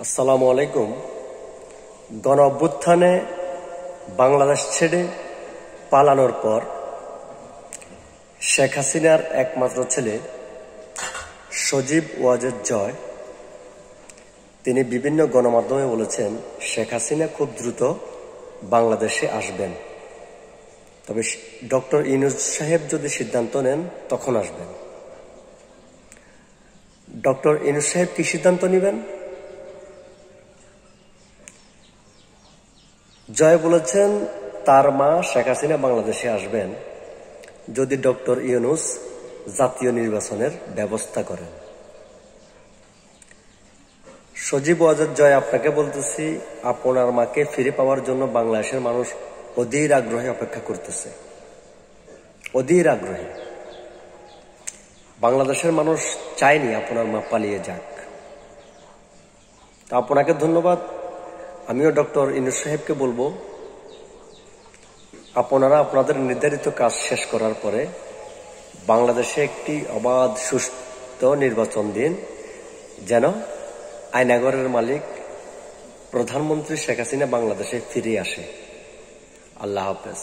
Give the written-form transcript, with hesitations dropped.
আসসালামু আলাইকুম। গণ অভ্যুত্থানে বাংলাদেশ ছেড়ে পালানোর পর শেখ হাসিনার একমাত্র ছেলে সজীব ওয়াজেদ জয় তিনি বিভিন্ন গণমাধ্যমে বলেছেন শেখ হাসিনা খুব দ্রুত বাংলাদেশে আসবেন, তবে ডক্টর ইউনূস সাহেব যদি সিদ্ধান্ত নেন তখন আসবেন। ডক্টর ইউনূস সাহেব কি সিদ্ধান্ত নেবেন? জয় বলেছেন তার মা শেখ হাসিনা বাংলাদেশে আসবেন যদি ডক্টর ইউনূস জাতীয় নির্বাচনের ব্যবস্থা করেন। সজীব ওয়াজেদ জয় আপনাকে বলতেছি, আপনার মাকে ফিরে পাওয়ার জন্য বাংলাদেশের মানুষ অধীর আগ্রহে অপেক্ষা করতেছে, অধীর আগ্রহে। বাংলাদেশের মানুষ চায়নি আপনার মা পালিয়ে যাক। তা আপনাকে ধন্যবাদ। আমিও ডক্টর ইউনূস সাহেবকে বলবো আপনারা আপনাদের নির্ধারিত কাজ শেষ করার পরে বাংলাদেশে একটি অবাধ সুষ্ঠু নির্বাচন দিন, যেন আয়নাঘরের মালিক প্রধানমন্ত্রী শেখ হাসিনা বাংলাদেশে ফিরে আসে। আল্লাহ হাফেজ।